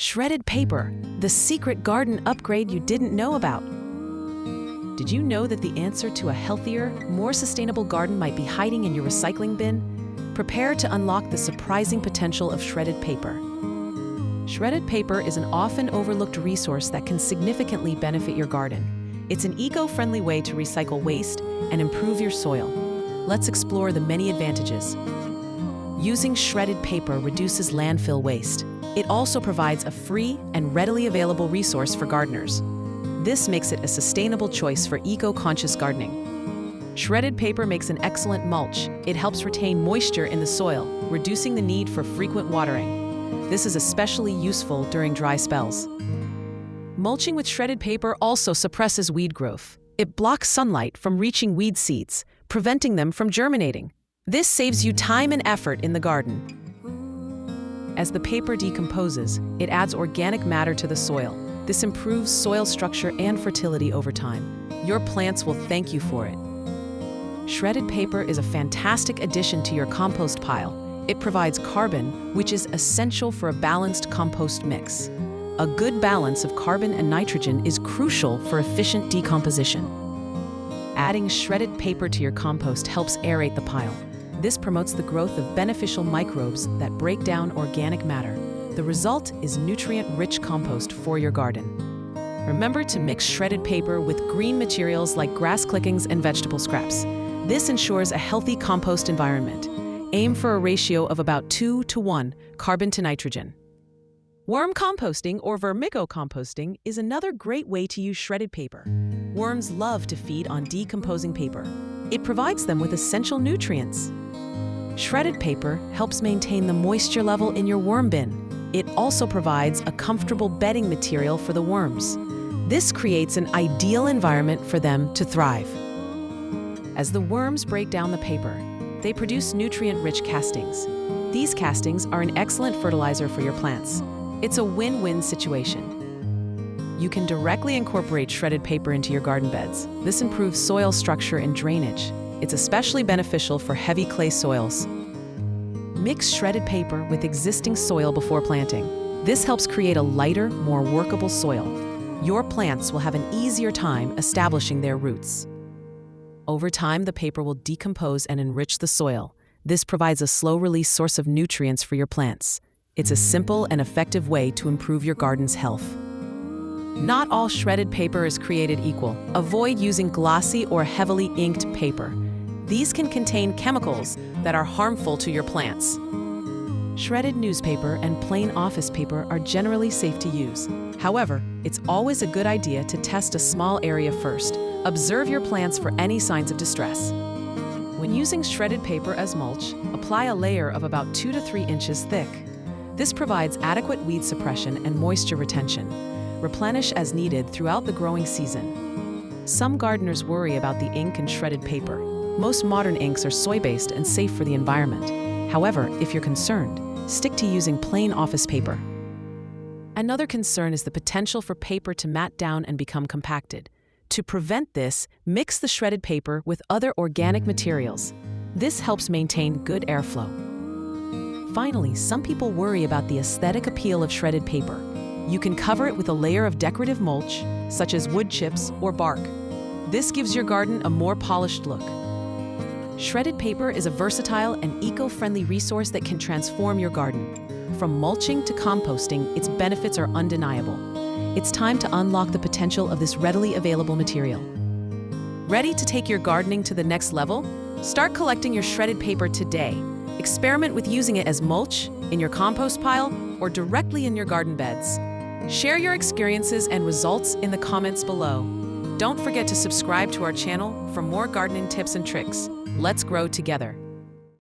Shredded paper, the secret garden upgrade you didn't know about. Did you know that the answer to a healthier, more sustainable garden might be hiding in your recycling bin? Prepare to unlock the surprising potential of shredded paper. Shredded paper is an often overlooked resource that can significantly benefit your garden. It's an eco-friendly way to recycle waste and improve your soil. Let's explore the many advantages. Using shredded paper reduces landfill waste. It also provides a free and readily available resource for gardeners. This makes it a sustainable choice for eco-conscious gardening. Shredded paper makes an excellent mulch. It helps retain moisture in the soil, reducing the need for frequent watering. This is especially useful during dry spells. Mulching with shredded paper also suppresses weed growth. It blocks sunlight from reaching weed seeds, preventing them from germinating. This saves you time and effort in the garden. As the paper decomposes, it adds organic matter to the soil. This improves soil structure and fertility over time. Your plants will thank you for it. Shredded paper is a fantastic addition to your compost pile. It provides carbon, which is essential for a balanced compost mix. A good balance of carbon and nitrogen is crucial for efficient decomposition. Adding shredded paper to your compost helps aerate the pile. This promotes the growth of beneficial microbes that break down organic matter. The result is nutrient-rich compost for your garden. Remember to mix shredded paper with green materials like grass clippings and vegetable scraps. This ensures a healthy compost environment. Aim for a ratio of about 2:1 carbon to nitrogen. Worm composting or vermicomposting is another great way to use shredded paper. Worms love to feed on decomposing paper. It provides them with essential nutrients. Shredded paper helps maintain the moisture level in your worm bin. It also provides a comfortable bedding material for the worms. This creates an ideal environment for them to thrive. As the worms break down the paper, they produce nutrient-rich castings. These castings are an excellent fertilizer for your plants. It's a win-win situation. You can directly incorporate shredded paper into your garden beds. This improves soil structure and drainage. It's especially beneficial for heavy clay soils. Mix shredded paper with existing soil before planting. This helps create a lighter, more workable soil. Your plants will have an easier time establishing their roots. Over time, the paper will decompose and enrich the soil. This provides a slow-release source of nutrients for your plants. It's a simple and effective way to improve your garden's health. Not all shredded paper is created equal. Avoid using glossy or heavily inked paper. These can contain chemicals that are harmful to your plants. Shredded newspaper and plain office paper are generally safe to use. However, it's always a good idea to test a small area first. Observe your plants for any signs of distress. When using shredded paper as mulch, apply a layer of about 2 to 3 inches thick. This provides adequate weed suppression and moisture retention. Replenish as needed throughout the growing season. Some gardeners worry about the ink in shredded paper. Most modern inks are soy-based and safe for the environment. However, if you're concerned, stick to using plain office paper. Another concern is the potential for paper to mat down and become compacted. To prevent this, mix the shredded paper with other organic materials. This helps maintain good airflow. Finally, some people worry about the aesthetic appeal of shredded paper. You can cover it with a layer of decorative mulch, such as wood chips or bark. This gives your garden a more polished look. Shredded paper is a versatile and eco-friendly resource that can transform your garden. From mulching to composting, its benefits are undeniable. It's time to unlock the potential of this readily available material. Ready to take your gardening to the next level? Start collecting your shredded paper today. Experiment with using it as mulch, in your compost pile, or directly in your garden beds. Share your experiences and results in the comments below. Don't forget to subscribe to our channel for more gardening tips and tricks. Let's grow together.